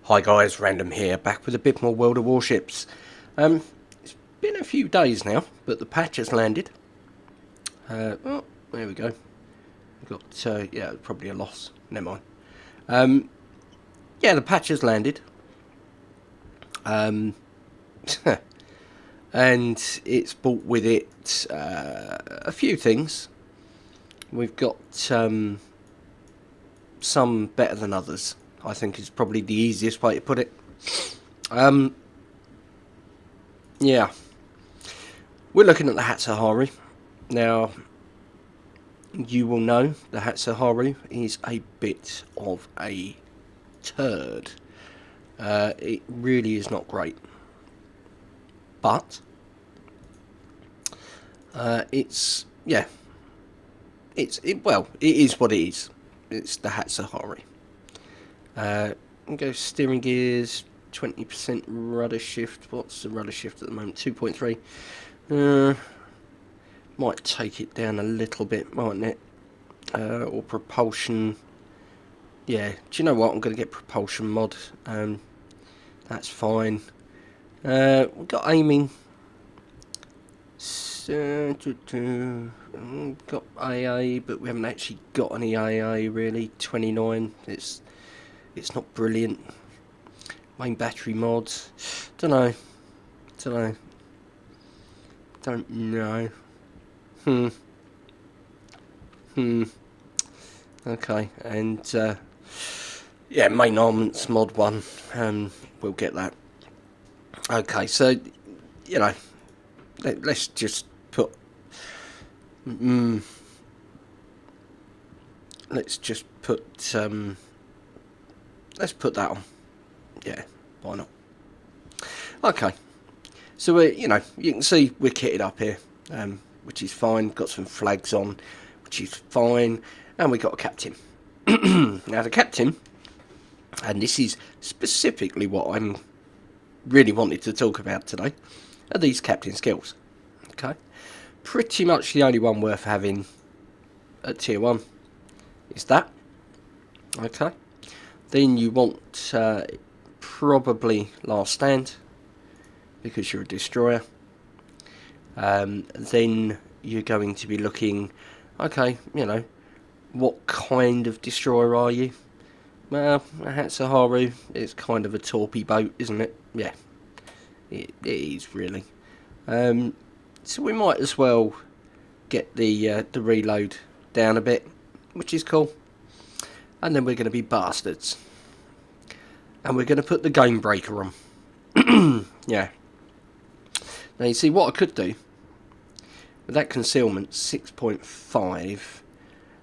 Hi guys, Random here, back with a bit more World of Warships. It's been a few days now, but the patch has landed. Oh, there we go. We've got, yeah, probably a loss. Never mind. Yeah, the patch has landed. And it's brought with it a few things. We've got some better than others, I think is probably the easiest way to put it. Yeah. We're looking at the Hatsuharu. Now, you will know the Hatsuharu is a bit of a turd. It really is not great. But, it is what it is. It's the Hatsuharu. Go steering gears, 20% rudder shift. What's the rudder shift at the moment? 2.3. Might take it down a little bit, mightn't it? Or propulsion. Yeah, do you know what? I'm going to get propulsion mod. That's fine. We've got aiming. Got AA, but we haven't actually got any AA really. 29. It's not brilliant. Main battery mods. Don't know. Okay, and yeah, main armaments mod 1. We'll get that. Okay, so you know, let's just put. Let's just put. Let's put that on. Yeah, why not? Okay, so you know, you can see we're kitted up here, which is fine. Got some flags on, which is fine, and we got a captain. Now the captain, and this is specifically what I'm really wanted to talk about today, are these captain skills. Okay, pretty much the only one worth having at tier 1 is that. Okay. Then you want probably last stand, because you're a destroyer. Then you're going to be looking, okay, you know, what kind of destroyer are you? Well, a Hatsuharu is kind of a torpy boat, isn't it? Yeah, it is really. So we might as well get the reload down a bit, which is cool. And then we're going to be bastards. And we're going to put the game breaker on. Yeah. Now you see what I could do. With that concealment, 6.5,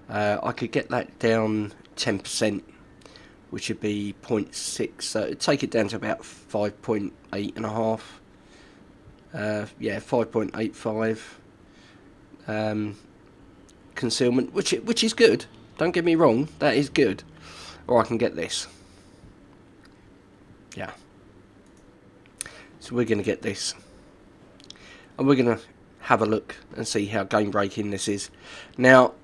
I could get that down 10%, which would be 0.6. So it'd take it down to about 5.8 and a half. Yeah, 5.85. Concealment, which is good. Don't get me wrong, that is good. Or I can get this. Yeah. So we're going to get this. And we're going to have a look and see how game breaking this is. Now,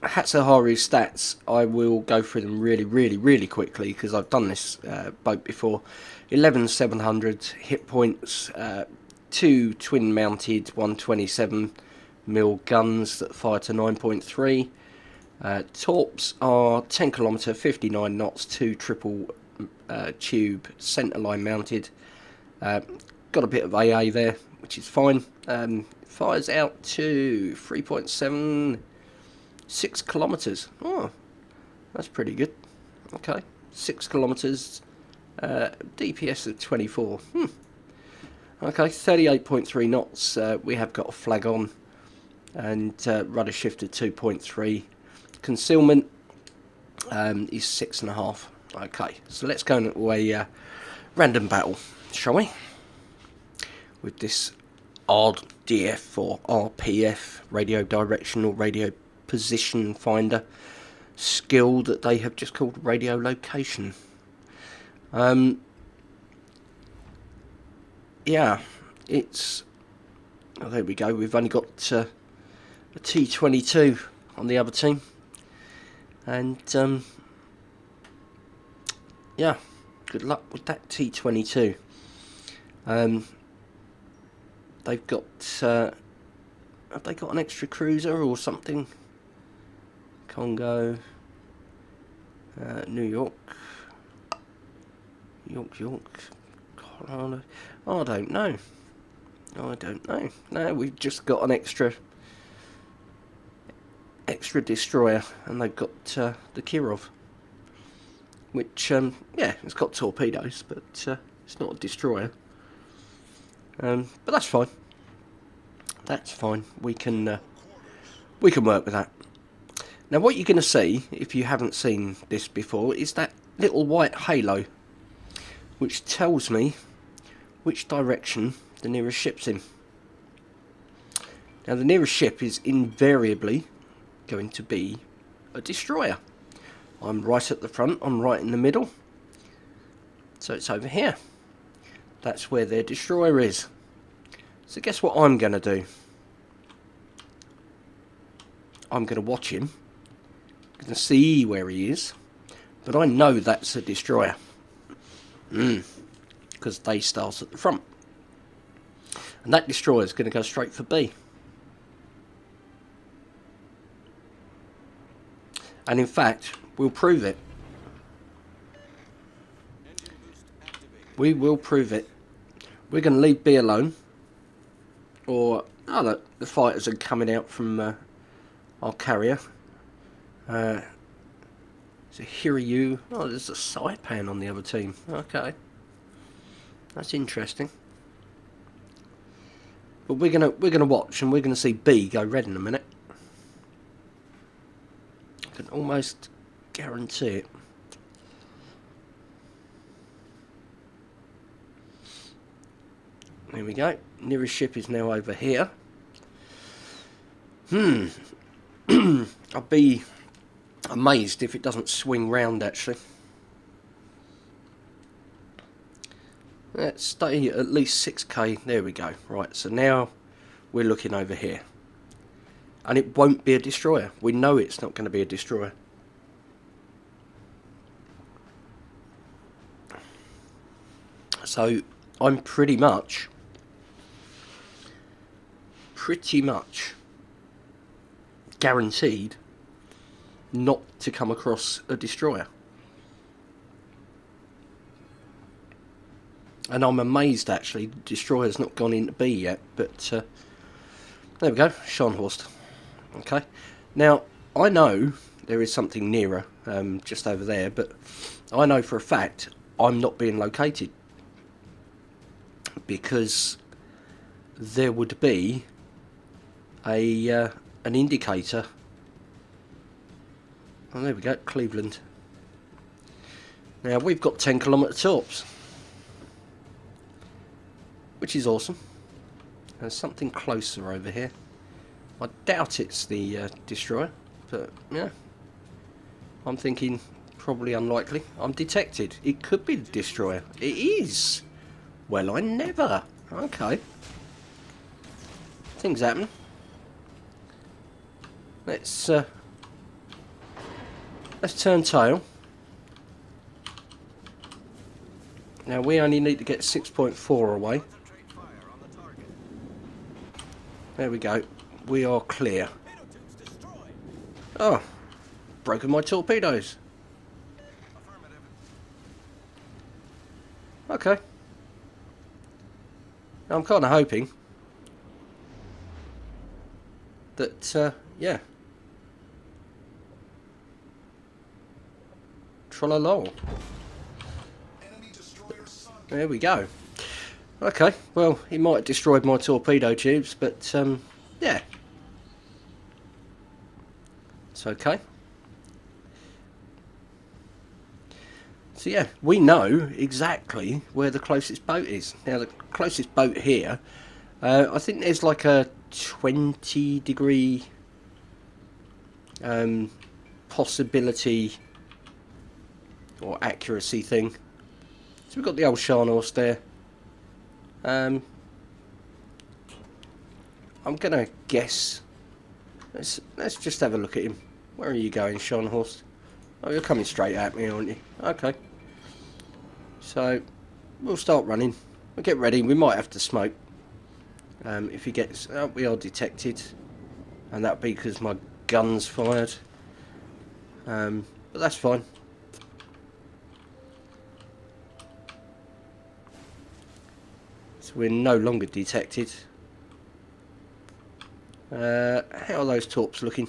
Hatsuharu's stats, I will go through them really quickly, because I've done this boat before. 11,700 hit points, 2 twin mounted 127mm guns that fire to 9.3. Torps are 10 km, 59 knots, 2 triple tube centerline mounted. Got a bit of AA there, which is fine. Fires out to 3.76 kilometers. Oh, that's pretty good. Okay, 6 kilometers. DPS of 24. Okay, 38.3 knots. We have got a flag on, and rudder shift of 2.3. Concealment is 6.5. Okay, so let's go into a random battle, shall we? With this RDF or RPF, radio directional radio position finder skill that they have just called radio location. Yeah, it's. Oh, there we go. We've only got a T22 on the other team, and yeah, good luck with that T-22. They've got, have they got an extra cruiser or something? Congo, New York, York, Colorado. I don't know. No, we've just got an extra destroyer, and they've got the Kirov, which yeah, it's got torpedoes, but it's not a destroyer. But that's fine. That's fine. We can work with that. Now, what you're going to see, if you haven't seen this before, is that little white halo, which tells me which direction the nearest ship's in. Now, the nearest ship is invariably going to be a destroyer. I'm right at the front, I'm right in the middle, so it's over here. That's where their destroyer is. So guess what I'm going to do? I'm going to watch him. I'm going to see where he is. But I know that's a destroyer. Because they start at the front. And that destroyer is going to go straight for B. And in fact, we'll prove it. We will prove it. We're going to leave B alone. Or, oh look, the fighters are coming out from our carrier. It's a Hiryu. Oh, there's a Saipan on the other team. Okay. That's interesting. But we're gonna watch, and we're gonna see B go red in a minute. I can almost guarantee it. There we go. Nearest ship is now over here. I'll be amazed if it doesn't swing round, actually. Let's stay at least 6k. There we go. Right, so now we're looking over here. And it won't be a destroyer. We know it's not going to be a destroyer. So I'm pretty much guaranteed not to come across a destroyer. And I'm amazed, actually, the destroyer's not gone into B yet, but there we go, Scharnhorst. Okay, now I know there is something nearer, just over there, but I know for a fact I'm not being located, because there would be an indicator. Oh, there we go, Cleveland. Now we've got 10km torps, which is awesome. There's something closer over here. I doubt it's the destroyer, but yeah, I'm thinking probably unlikely. I'm detected. It could be the destroyer. It is. Well, I never. Okay. Things happen. Let's turn tail. Now we only need to get 6.4 away. There we go. We are clear. Oh, broken my torpedoes. Okay. I'm kind of hoping that, yeah. Trollolol. There we go. Okay, well, he might have destroyed my torpedo tubes, but, yeah. It's okay. So, yeah, we know exactly where the closest boat is. Now, the closest boat here, I think there's like a 20-degree possibility or accuracy thing. So we've got the old Scharnhorst there. I'm gonna guess. Let's just have a look at him. Where are you going, Scharnhorst? Oh, you're coming straight at me, aren't you? Okay. So we'll start running. We'll get ready. We might have to smoke. If he gets... Oh, we are detected. And that'll be because my gun's fired. But that's fine. So we're no longer detected. How are those torps looking?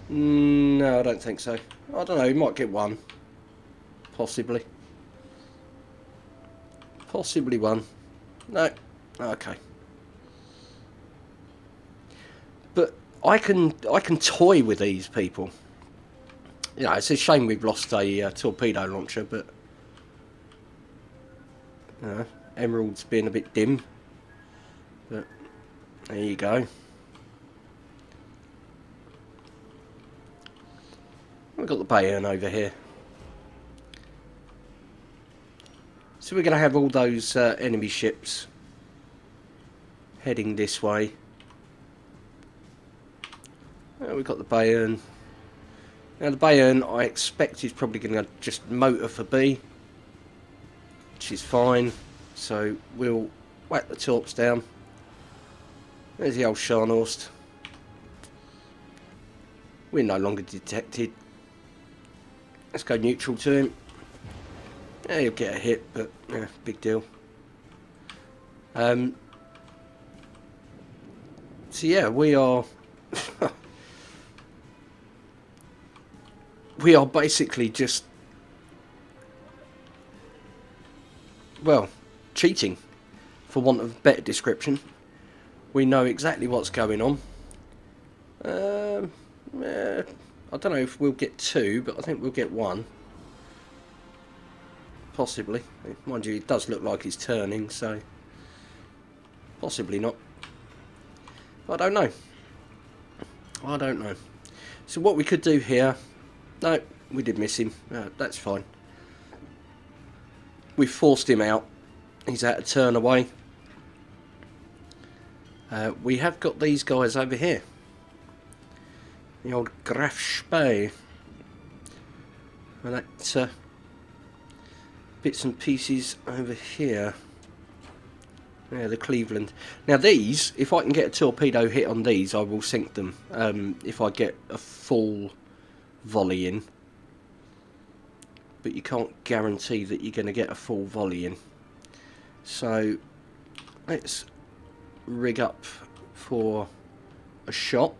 No, I don't think so. I don't know, we might get one. Possibly. Possibly one. No. Okay. But I can toy with these people. You know, it's a shame we've lost a torpedo launcher, but Emerald's being a bit dim. But there you go. We've got the Bayern over here. So we're going to have all those enemy ships heading this way. We've got the Bayern. Now the Bayern I expect is probably going to just motor for B, which is fine. So we'll whack the torps down. There's the old Scharnhorst. We're no longer detected. Let's go neutral to him. Yeah, he'll get a hit, but yeah, big deal. So yeah, we are we are basically just, well, cheating, for want of a better description. We know exactly what's going on. I don't know if we'll get two, but I think we'll get one. Possibly. Mind you, it does look like he's turning, so possibly not. I don't know. I don't know. So what we could do here... No, we did miss him. That's fine. We forced him out. He's had to turn away. We have got these guys over here. The old Graf Spee. And that bits and pieces over here. Yeah, the Cleveland. Now these, if I can get a torpedo hit on these, I will sink them. If I get a full volley in. But you can't guarantee that you're going to get a full volley in. So let's rig up for a shot.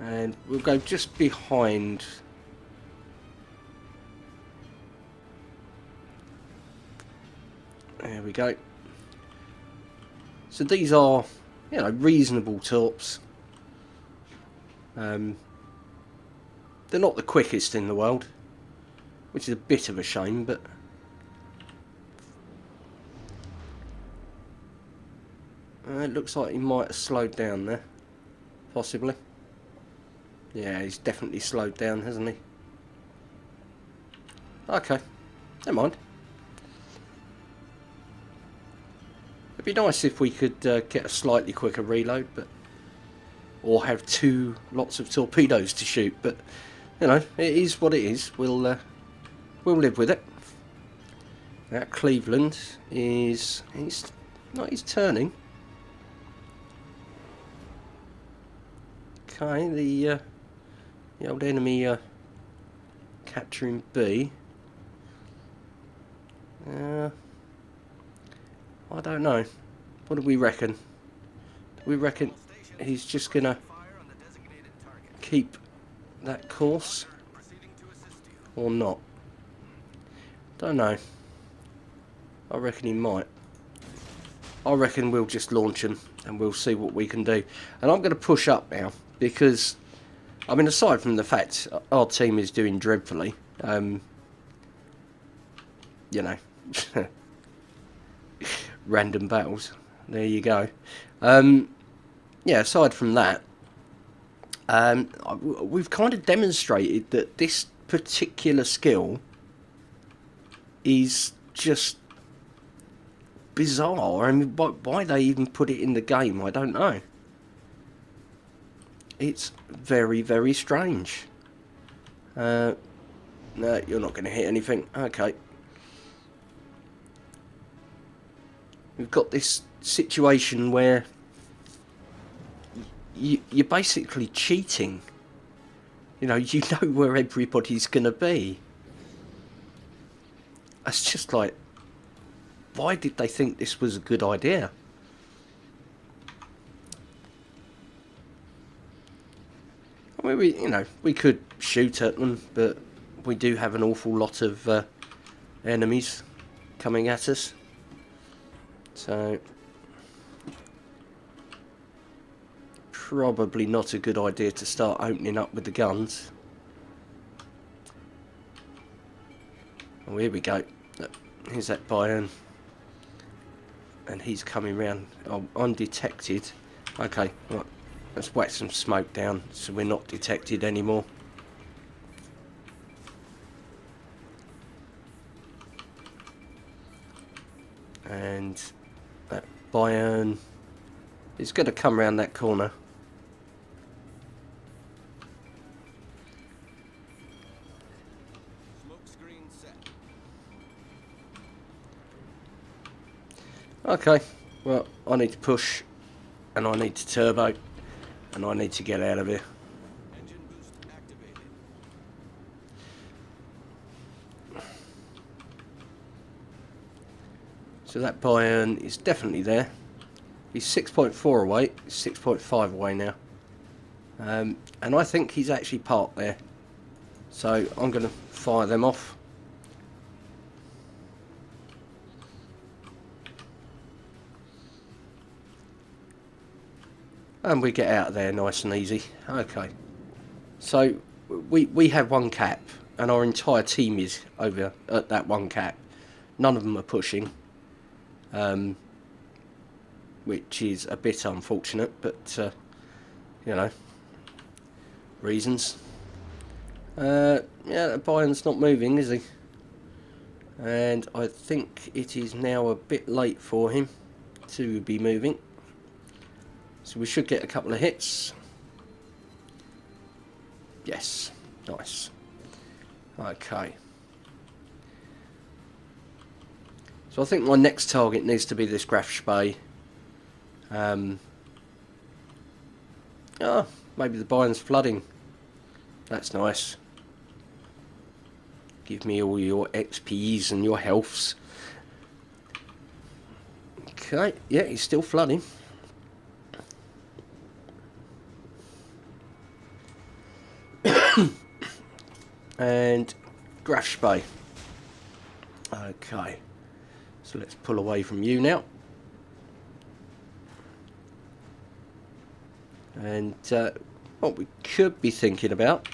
And we'll go just behind. There we go. So these are, you know, reasonable torps. They're not the quickest in the world, which is a bit of a shame, but it looks like he might have slowed down there, possibly. Yeah, he's definitely slowed down, hasn't he? Okay, never mind. It'd be nice if we could get a slightly quicker reload, but or have lots of torpedoes to shoot. But you know, it is what it is. We'll live with it. That Cleveland he's turning. Okay, the old enemy capturing B. I don't know. What do we reckon? Do we reckon he's just gonna keep that course or not? Don't know. I reckon he might. I reckon we'll just launch him and we'll see what we can do. And I'm going to push up now because, I mean, aside from the fact our team is doing dreadfully, you know, random battles. There you go. Yeah, aside from that, we've kind of demonstrated that this particular skill is just bizarre. I mean, why they even put it in the game, I don't know. It's very, very strange. No, you're not going to hit anything. Okay. we've got this situation where you're basically cheating. You know where everybody's going to be. It's just like, why did they think this was a good idea? I mean, we could shoot at them, but we do have an awful lot of enemies coming at us. So, probably not a good idea to start opening up with the guns. Oh, here we go. Here's that Bayern. And he's coming round. Oh, undetected. Okay, right. Let's whack some smoke down so we're not detected anymore. And that Bayern is going to come round that corner. Okay, well, I need to push, and I need to turbo, and I need to get out of here. Engine boost activated. So that Bayern is definitely there. He's 6.4 away, 6.5 away now. And I think he's actually parked there. So I'm going to fire them off. And we get out of there nice and easy. Okay. So we have one cap, and our entire team is over at that one cap. None of them are pushing, which is a bit unfortunate, but reasons. Yeah, Bayern's not moving, is he? And I think it is now a bit late for him to be moving. So we should get a couple of hits. Yes, nice. Okay. So I think my next target needs to be this Graf Spee. Maybe the Bayern's flooding. That's nice. Give me all your XPs and your healths. Okay, yeah, he's still flooding. And Graf Spee. Okay, so let's pull away from you now. And what we could be thinking about,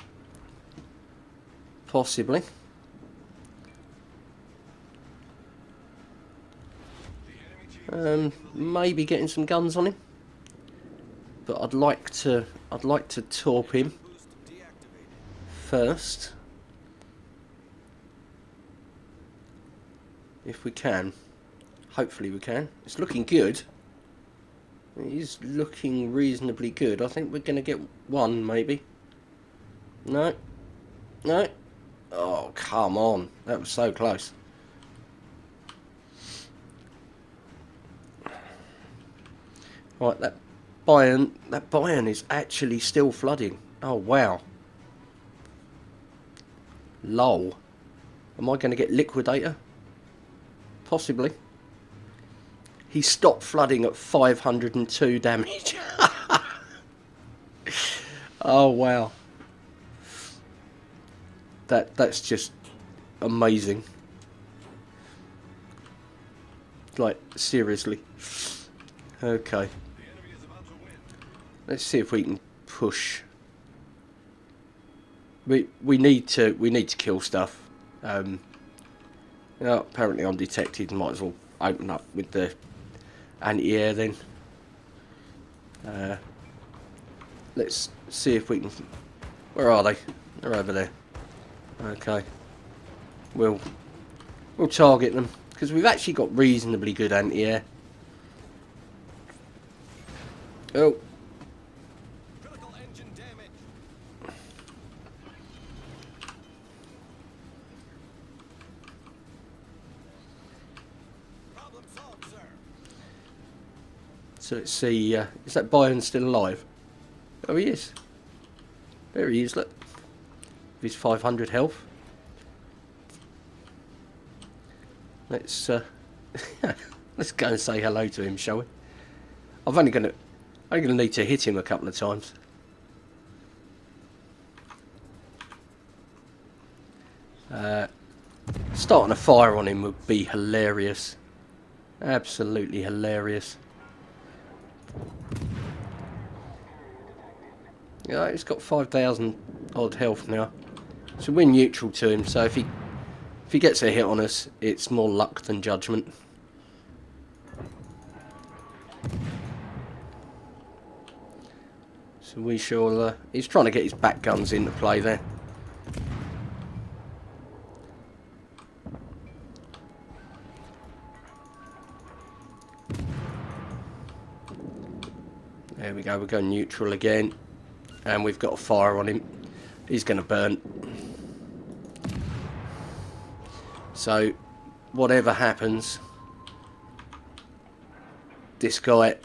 possibly, maybe getting some guns on him. But I'd like to torp him first, if we can. Hopefully we can. It's looking good. It is looking reasonably good. I think we're going to get one, maybe. No. No. Oh, come on. That was so close. Right, that Bayern is actually still flooding. Oh, wow. Lol. Am I going to get Liquidator? Possibly. He stopped flooding at 502 damage. Oh, wow. That's just amazing. Like, seriously. Okay. Let's see if we can push. We need to kill stuff. Apparently I'm detected. Might as well open up with the anti-air then. Let's see if we can. Where are they? They're over there. Okay. We'll target them because we've actually got reasonably good anti-air. Oh. Critical engine damage. Problem solved, sir. So let's see, is that Byron still alive? Oh, he is. There he is, look. With his 500 health. Let's let's go and say hello to him, shall we? I'm only gonna need to hit him a couple of times. Starting a fire on him would be hilarious. Absolutely hilarious. Yeah, he's got 5,000 odd health now. So we're neutral to him, so if he gets a hit on us, it's more luck than judgment. So we shall... he's trying to get his back guns into play there. There we go, we're going neutral again. And we've got a fire on him. He's going to burn. So, whatever happens, this guy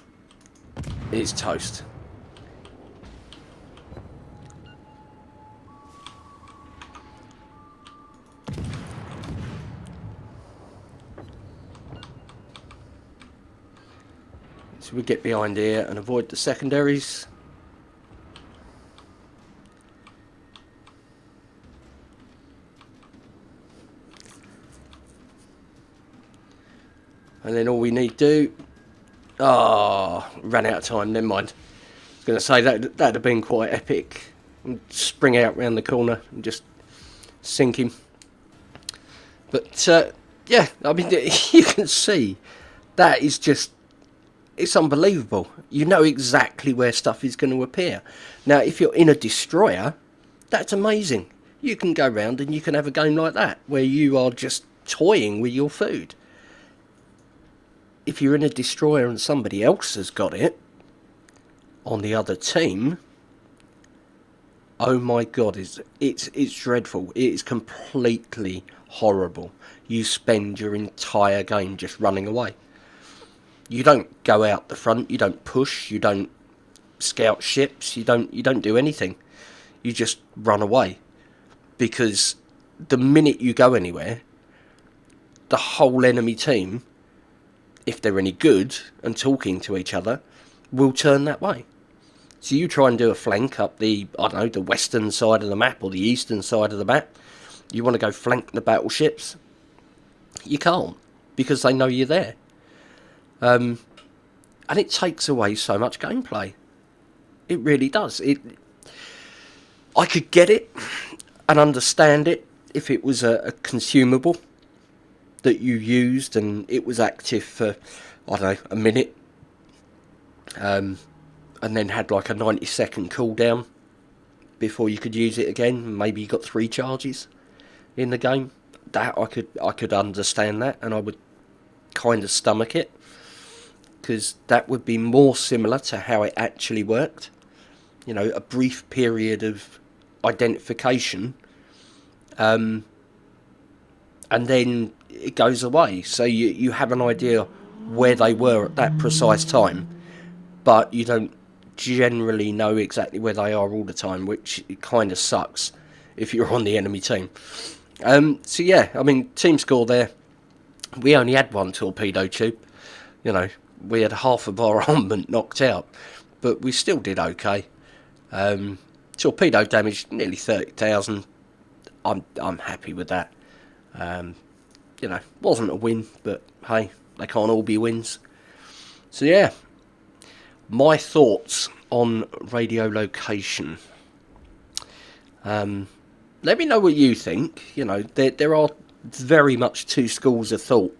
is toast. So we get behind here and avoid the secondaries. And then all we need to do... ran out of time, never mind. I was going to say that'd have been quite epic. And spring out round the corner and just sink him. But, yeah, I mean, you can see that is just... It's unbelievable. You know exactly where stuff is going to appear. Now, if you're in a destroyer, that's amazing. You can go round and you can have a game like that, where you are just toying with your food. If you're in a destroyer and somebody else has got it on the other team, oh my god, it's dreadful. It is completely horrible. You spend your entire game just running away. You don't go out the front, you don't push, you don't scout ships, you don't do anything. You just run away. Because the minute you go anywhere, the whole enemy team, if they're any good and talking to each other, will turn that way. So you try and do a flank up the, I don't know, the western side of the map or the eastern side of the map. You want to go flank the battleships. You can't, because they know you're there. And it takes away so much gameplay. It really does. I could get it and understand it if it was a consumable that you used and it was active for, I don't know, a minute, and then had like a 90-second cooldown before you could use it again. Maybe you got 3 charges in the game. That I could understand that, and I would kind of stomach it, because that would be more similar to how it actually worked. You know, a brief period of identification, and then it goes away. So you have an idea where they were at that precise time, but you don't generally know exactly where they are all the time, which kind of sucks if you're on the enemy team. So yeah, I mean, team score there, we only had 1 torpedo tube. You know, we had half of our armament knocked out, but we still did okay. Torpedo damage nearly 30,000. I'm happy with that. You know, wasn't a win, but hey, they can't all be wins. So yeah, my thoughts on radiolocation. Let me know what you think. You know, there are very much 2 schools of thought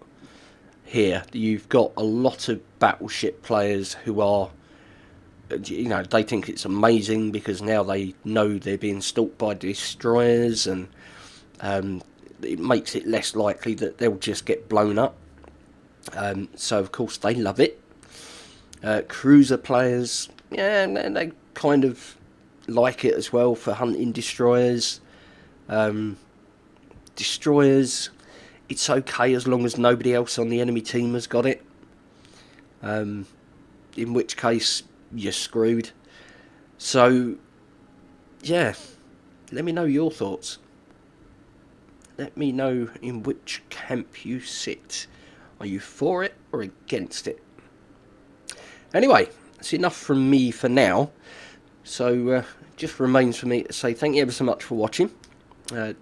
here. You've got a lot of battleship players who are, you know, they think it's amazing because now they know they're being stalked by destroyers, and it makes it less likely that they'll just get blown up. So of course they love it. Cruiser players, yeah, they kind of like it as well for hunting destroyers. Destroyers, it's okay as long as nobody else on the enemy team has got it. in which case you're screwed. So, yeah, let me know your thoughts. Let me know in which camp you sit. Are you for it or against it? Anyway, that's enough from me for now. So, just remains for me to say thank you ever so much for watching.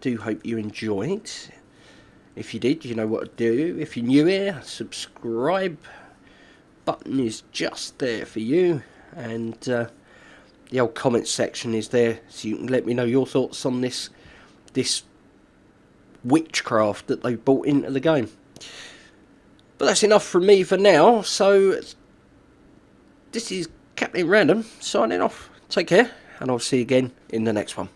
Do hope you enjoyed. If you did, you know what to do. If you're new here, subscribe button is just there for you, and the old comment section is there, so you can let me know your thoughts on this witchcraft that they brought into the game. But that's enough from me for now. So this is Captain Random signing off. Take care, and I'll see you again in the next one.